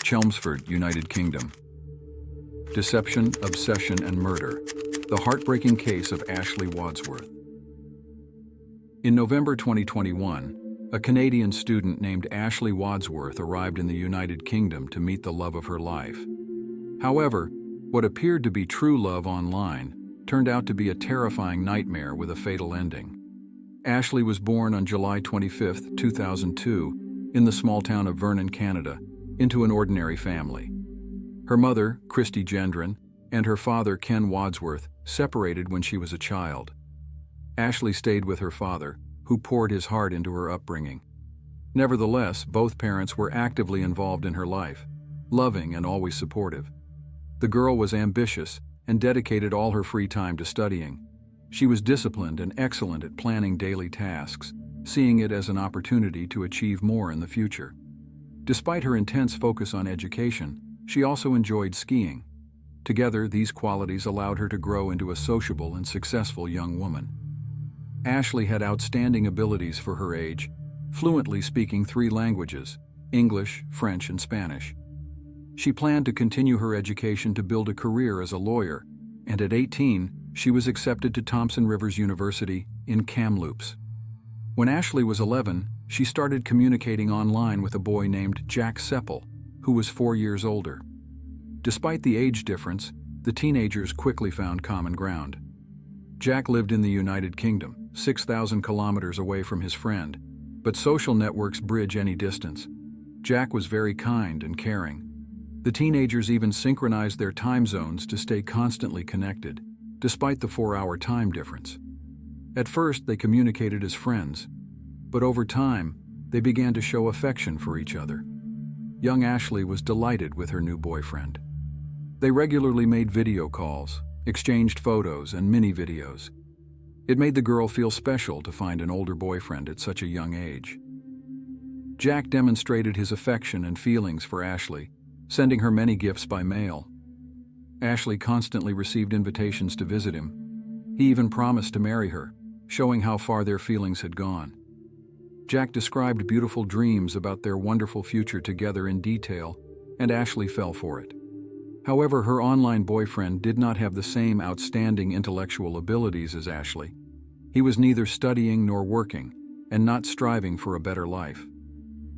Chelmsford, United Kingdom. Deception, obsession, and murder. The heartbreaking case of Ashley Wadsworth. In November 2021, a Canadian student named Ashley Wadsworth arrived in the United Kingdom to meet the love of her life. However, what appeared to be true love online turned out to be a terrifying nightmare with a fatal ending. Ashley was born on July 25, 2002, in the small town of Vernon, Canada, into an ordinary family. Her mother, Christy Gendron, and her father, Ken Wadsworth, separated when she was a child. Ashley stayed with her father, who poured his heart into her upbringing. Nevertheless, both parents were actively involved in her life, loving and always supportive. The girl was ambitious and dedicated all her free time to studying. She was disciplined and excellent at planning daily tasks, seeing it as an opportunity to achieve more in the future. Despite her intense focus on education, she also enjoyed skiing. Together, these qualities allowed her to grow into a sociable and successful young woman. Ashley had outstanding abilities for her age, fluently speaking 3 languages: English, French, and Spanish. She planned to continue her education to build a career as a lawyer, and at 18, she was accepted to Thompson Rivers University in Kamloops. When Ashley was 11, she started communicating online with a boy named Jack Sepple, who was 4 years older. Despite the age difference, the teenagers quickly found common ground. Jack lived in the United Kingdom, 6,000 kilometers away from his friend, but social networks bridge any distance. Jack was very kind and caring. The teenagers even synchronized their time zones to stay constantly connected, despite the 4-hour time difference. At first, they communicated as friends, but over time, they began to show affection for each other. Young Ashley was delighted with her new boyfriend. They regularly made video calls, exchanged photos and mini-videos. It made the girl feel special to find an older boyfriend at such a young age. Jack demonstrated his affection and feelings for Ashley, sending her many gifts by mail. Ashley constantly received invitations to visit him. He even promised to marry her, showing how far their feelings had gone. Jack described beautiful dreams about their wonderful future together in detail, and Ashley fell for it. However, her online boyfriend did not have the same outstanding intellectual abilities as Ashley. He was neither studying nor working, and not striving for a better life.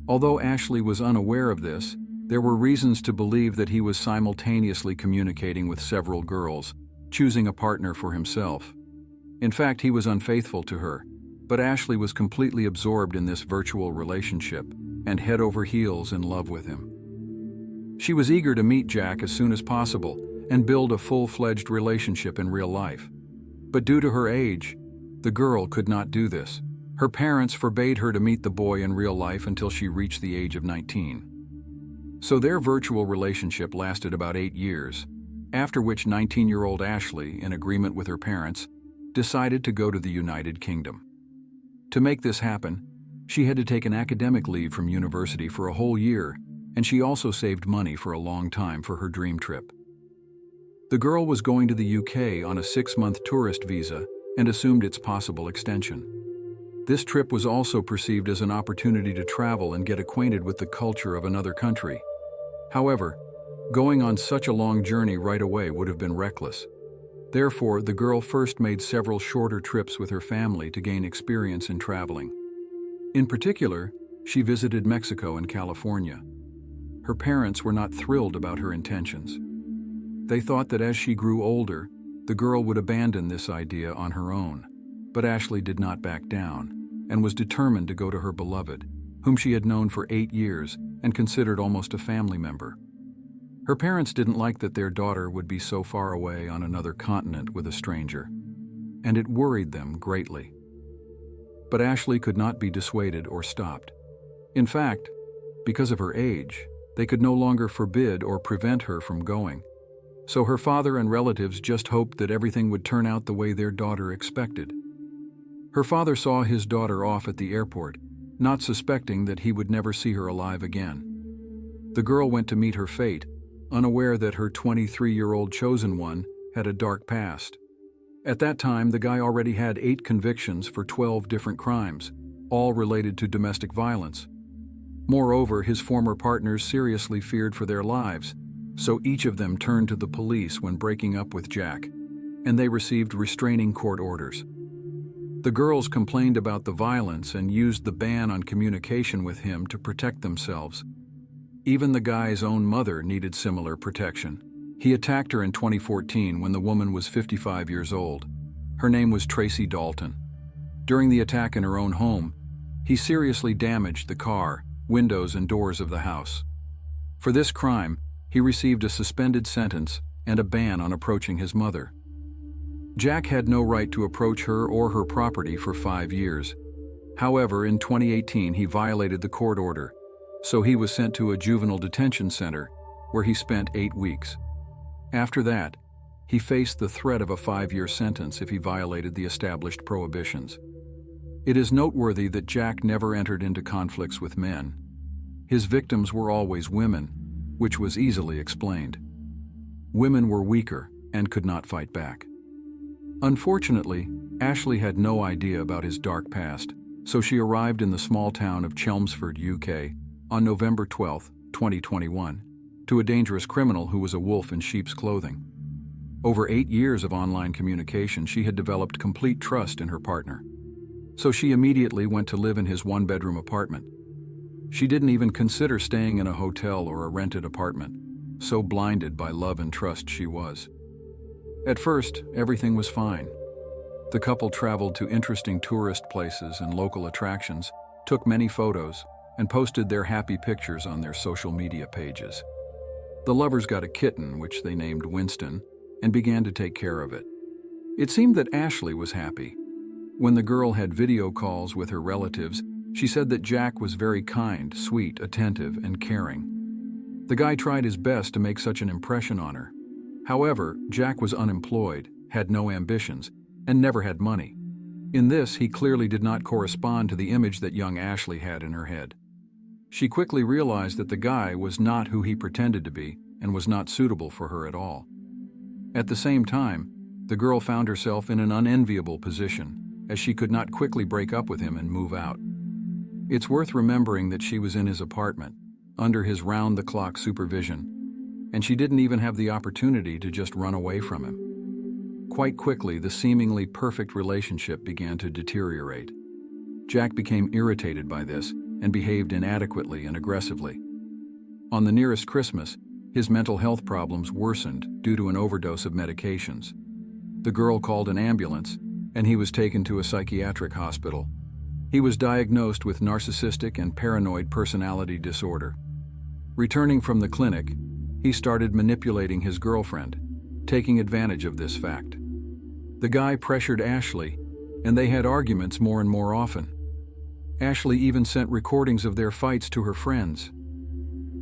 Although Ashley was unaware of this, there were reasons to believe that he was simultaneously communicating with several girls, choosing a partner for himself. In fact, he was unfaithful to her, but Ashley was completely absorbed in this virtual relationship and head over heels in love with him. She was eager to meet Jack as soon as possible and build a full-fledged relationship in real life. But due to her age, the girl could not do this. Her parents forbade her to meet the boy in real life until she reached the age of 19. So their virtual relationship lasted about 8 years, after which 19-year-old Ashley, in agreement with her parents, decided to go to the United Kingdom. To make this happen, she had to take an academic leave from university for a whole year, and she also saved money for a long time for her dream trip. The girl was going to the UK on a 6-month tourist visa and assumed its possible extension. This trip was also perceived as an opportunity to travel and get acquainted with the culture of another country. However, going on such a long journey right away would have been reckless. Therefore, the girl first made several shorter trips with her family to gain experience in traveling. In particular, she visited Mexico and California. Her parents were not thrilled about her intentions. They thought that as she grew older, the girl would abandon this idea on her own. But Ashley did not back down, and was determined to go to her beloved, whom she had known for 8 years and considered almost a family member. Her parents didn't like that their daughter would be so far away on another continent with a stranger, and it worried them greatly. But Ashley could not be dissuaded or stopped. In fact, because of her age, they could no longer forbid or prevent her from going. So her father and relatives just hoped that everything would turn out the way their daughter expected. Her father saw his daughter off at the airport, not suspecting that he would never see her alive again. The girl went to meet her fate, unaware that her 23-year-old chosen one had a dark past. At that time, the guy already had 8 convictions for 12 different crimes, all related to domestic violence. Moreover, his former partners seriously feared for their lives, so each of them turned to the police when breaking up with Jack, and they received restraining court orders. The girls complained about the violence and used the ban on communication with him to protect themselves. Even the guy's own mother needed similar protection. He attacked her in 2014 when the woman was 55 years old. Her name was Tracy Dalton. During the attack in her own home, he seriously damaged the car, windows, and doors of the house. For this crime, he received a suspended sentence and a ban on approaching his mother. Jack had no right to approach her or her property for 5 years. However, in 2018 he violated the court order, so he was sent to a juvenile detention center, where he spent 8 weeks. After that, he faced the threat of a 5-year sentence if he violated the established prohibitions. It is noteworthy that Jack never entered into conflicts with men. His victims were always women, which was easily explained. Women were weaker and could not fight back. Unfortunately, Ashley had no idea about his dark past, so she arrived in the small town of Chelmsford, UK, on November 12, 2021, to a dangerous criminal who was a wolf in sheep's clothing. Over 8 years of online communication, she had developed complete trust in her partner. So she immediately went to live in his 1-bedroom apartment. She didn't even consider staying in a hotel or a rented apartment, so blinded by love and trust she was. At first, everything was fine. The couple traveled to interesting tourist places and local attractions, took many photos, and posted their happy pictures on their social media pages. The lovers got a kitten, which they named Winston, and began to take care of it. It seemed that Ashley was happy. When the girl had video calls with her relatives, she said that Jack was very kind, sweet, attentive, and caring. The guy tried his best to make such an impression on her. However, Jack was unemployed, had no ambitions, and never had money. In this, he clearly did not correspond to the image that young Ashley had in her head. She quickly realized that the guy was not who he pretended to be and was not suitable for her at all. At the same time, the girl found herself in an unenviable position, as she could not quickly break up with him and move out. It's worth remembering that she was in his apartment, under his round-the-clock supervision, and she didn't even have the opportunity to just run away from him. Quite quickly, the seemingly perfect relationship began to deteriorate. Jack became irritated by this and behaved inadequately and aggressively. On the nearest Christmas, his mental health problems worsened due to an overdose of medications. The girl called an ambulance, and he was taken to a psychiatric hospital. He was diagnosed with narcissistic and paranoid personality disorder. Returning from the clinic, he started manipulating his girlfriend, taking advantage of this fact. The guy pressured Ashley, and they had arguments more and more often. Ashley even sent recordings of their fights to her friends.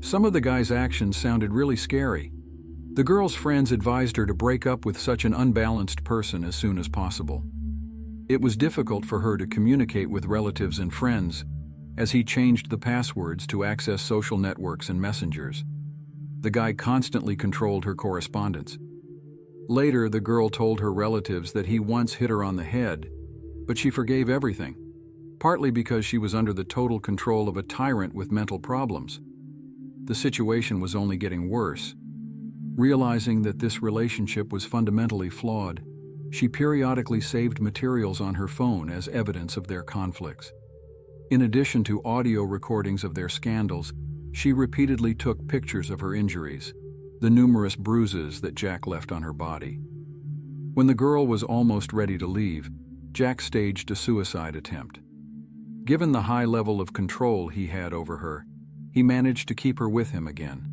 Some of the guy's actions sounded really scary. The girl's friends advised her to break up with such an unbalanced person as soon as possible. It was difficult for her to communicate with relatives and friends, as he changed the passwords to access social networks and messengers. The guy constantly controlled her correspondence. Later, the girl told her relatives that he once hit her on the head, but she forgave everything, partly because she was under the total control of a tyrant with mental problems. The situation was only getting worse. Realizing that this relationship was fundamentally flawed, she periodically saved materials on her phone as evidence of their conflicts. In addition to audio recordings of their scandals, she repeatedly took pictures of her injuries, the numerous bruises that Jack left on her body. When the girl was almost ready to leave, Jack staged a suicide attempt. Given the high level of control he had over her, he managed to keep her with him again.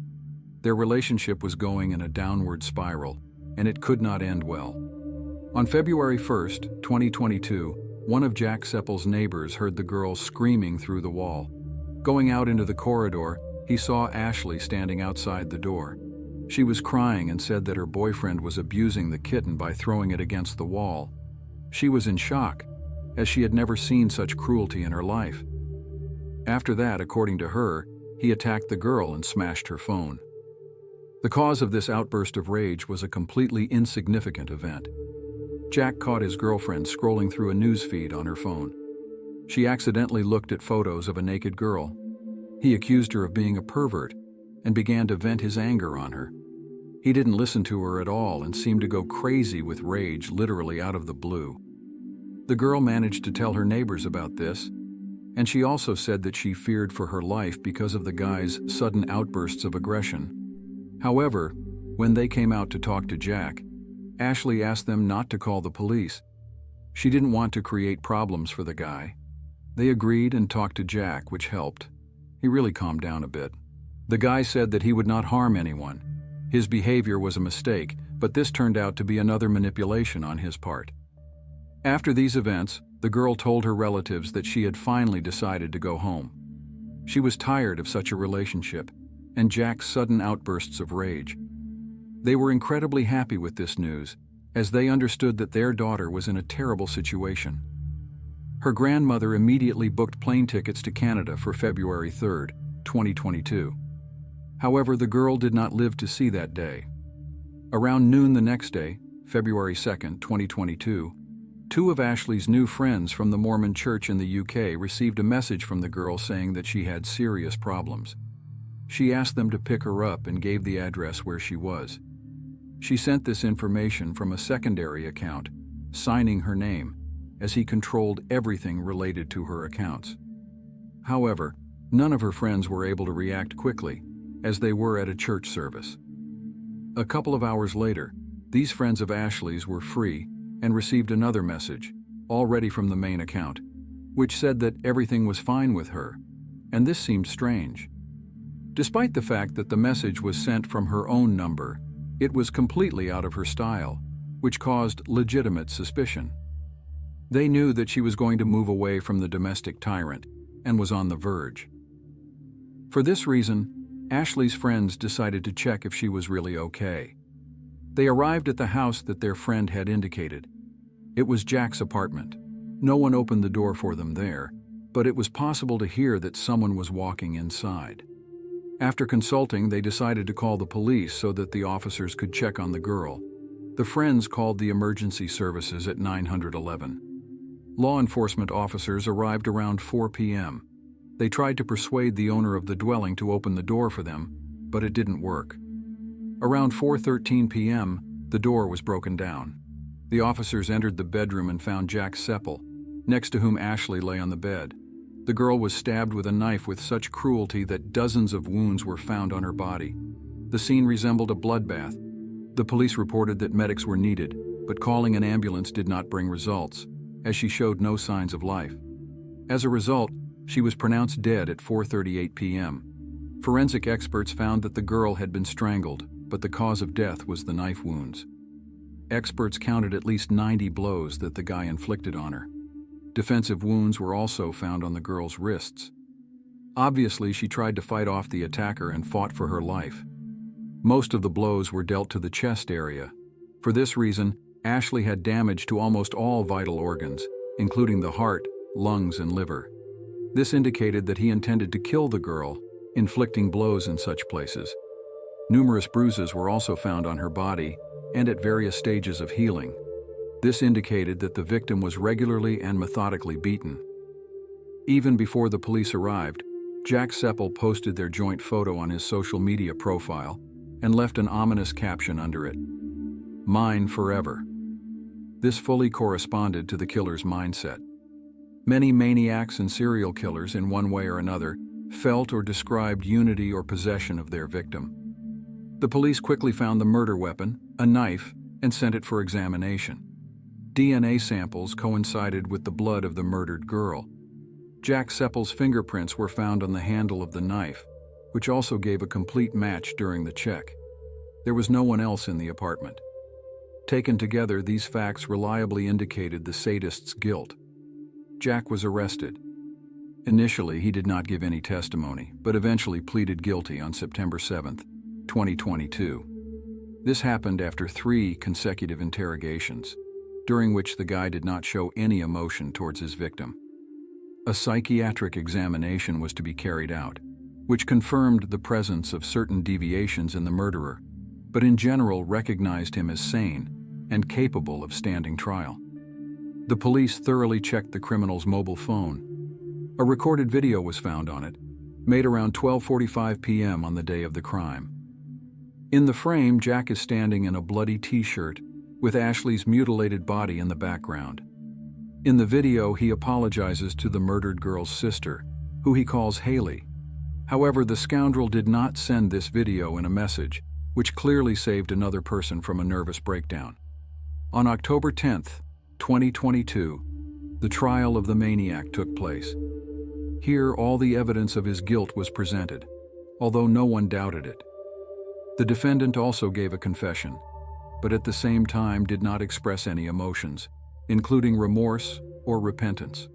Their relationship was going in a downward spiral, and it could not end well. On February 1, 2022, one of Jack Sepple's neighbors heard the girl screaming through the wall. Going out into the corridor, he saw Ashley standing outside the door. She was crying and said that her boyfriend was abusing the kitten by throwing it against the wall. She was in shock, as she had never seen such cruelty in her life. After that, according to her, he attacked the girl and smashed her phone. The cause of this outburst of rage was a completely insignificant event. Jack caught his girlfriend scrolling through a news feed on her phone. She accidentally looked at photos of a naked girl. He accused her of being a pervert and began to vent his anger on her. He didn't listen to her at all and seemed to go crazy with rage literally out of the blue. The girl managed to tell her neighbors about this, and she also said that she feared for her life because of the guy's sudden outbursts of aggression. However, when they came out to talk to Jack, Ashley asked them not to call the police. She didn't want to create problems for the guy. They agreed and talked to Jack, which helped. He really calmed down a bit. The guy said that he would not harm anyone. His behavior was a mistake, but this turned out to be another manipulation on his part. After these events, the girl told her relatives that she had finally decided to go home. She was tired of such a relationship and Jack's sudden outbursts of rage. They were incredibly happy with this news, as they understood that their daughter was in a terrible situation. Her grandmother immediately booked plane tickets to Canada for February 3, 2022. However, the girl did not live to see that day. Around noon the next day, February 2, 2022, two of Ashley's new friends from the Mormon church in the UK received a message from the girl saying that she had serious problems. She asked them to pick her up and gave the address where she was. She sent this information from a secondary account, signing her name, as he controlled everything related to her accounts. However, none of her friends were able to react quickly, as they were at a church service. A couple of hours later, these friends of Ashley's were free and received another message, already from the main account, which said that everything was fine with her, and this seemed strange. Despite the fact that the message was sent from her own number, it was completely out of her style, which caused legitimate suspicion. They knew that she was going to move away from the domestic tyrant and was on the verge. For this reason, Ashley's friends decided to check if she was really okay. They arrived at the house that their friend had indicated. It was Jack's apartment. No one opened the door for them there, but it was possible to hear that someone was walking inside. After consulting, they decided to call the police so that the officers could check on the girl. The friends called the emergency services at 911. Law enforcement officers arrived around 4 p.m. They tried to persuade the owner of the dwelling to open the door for them, but it didn't work. Around 4:13 p.m., the door was broken down. The officers entered the bedroom and found Jack Sepple, next to whom Ashley lay on the bed. The girl was stabbed with a knife with such cruelty that dozens of wounds were found on her body. The scene resembled a bloodbath. The police reported that medics were needed, but calling an ambulance did not bring results, as she showed no signs of life. As a result, she was pronounced dead at 4:38 p.m. Forensic experts found that the girl had been strangled, but the cause of death was the knife wounds. Experts counted at least 90 blows that the guy inflicted on her. Defensive wounds were also found on the girl's wrists. Obviously, she tried to fight off the attacker and fought for her life. Most of the blows were dealt to the chest area. For this reason, Ashley had damage to almost all vital organs, including the heart, lungs, and liver. This indicated that he intended to kill the girl, inflicting blows in such places. Numerous bruises were also found on her body and at various stages of healing. This indicated that the victim was regularly and methodically beaten. Even before the police arrived, Jack Sepple posted their joint photo on his social media profile and left an ominous caption under it: "Mine forever." This fully corresponded to the killer's mindset. Many maniacs and serial killers, in one way or another, felt or described unity or possession of their victim. The police quickly found the murder weapon, a knife, and sent it for examination. DNA samples coincided with the blood of the murdered girl. Jack Sepple's fingerprints were found on the handle of the knife, which also gave a complete match during the check. There was no one else in the apartment. Taken together, these facts reliably indicated the sadist's guilt. Jack was arrested. Initially, he did not give any testimony, but eventually pleaded guilty on September 7, 2022. This happened after 3 consecutive interrogations, during which the guy did not show any emotion towards his victim. A psychiatric examination was to be carried out, which confirmed the presence of certain deviations in the murderer, but in general recognized him as sane and capable of standing trial. The police thoroughly checked the criminal's mobile phone. A recorded video was found on it, made around 12:45 p.m. on the day of the crime. In the frame, Jack is standing in a bloody t-shirt, with Ashley's mutilated body in the background. In the video, he apologizes to the murdered girl's sister, who he calls Haley. However, the scoundrel did not send this video in a message, which clearly saved another person from a nervous breakdown. On October 10, 2022, the trial of the maniac took place. Here, all the evidence of his guilt was presented, although no one doubted it. The defendant also gave a confession, but at the same time did not express any emotions, including remorse or repentance.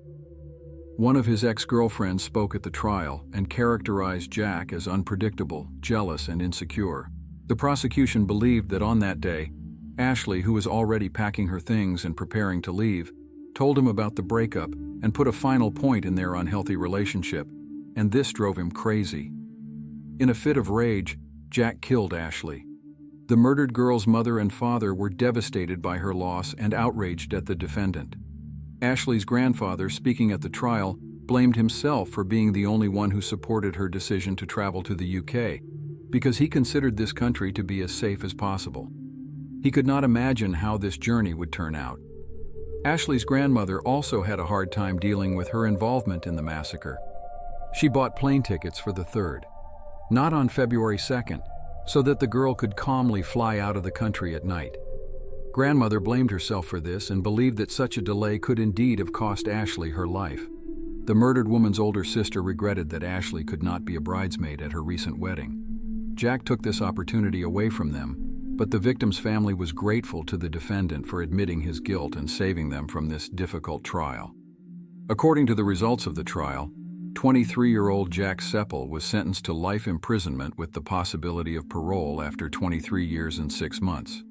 One of his ex-girlfriends spoke at the trial and characterized Jack as unpredictable, jealous, and insecure. The prosecution believed that on that day, Ashley, who was already packing her things and preparing to leave, told him about the breakup and put a final point in their unhealthy relationship, and this drove him crazy. In a fit of rage, Jack killed Ashley. The murdered girl's mother and father were devastated by her loss and outraged at the defendant. Ashley's grandfather, speaking at the trial, blamed himself for being the only one who supported her decision to travel to the UK, because he considered this country to be as safe as possible. He could not imagine how this journey would turn out. Ashley's grandmother also had a hard time dealing with her involvement in the massacre. She bought plane tickets for the 3rd, not on February 2nd, so that the girl could calmly fly out of the country at night. Grandmother blamed herself for this and believed that such a delay could indeed have cost Ashley her life. The murdered woman's older sister regretted that Ashley could not be a bridesmaid at her recent wedding. Jack took this opportunity away from them, but the victim's family was grateful to the defendant for admitting his guilt and saving them from this difficult trial. According to the results of the trial, 23-year-old Jack Sepple was sentenced to life imprisonment with the possibility of parole after 23 years and 6 months.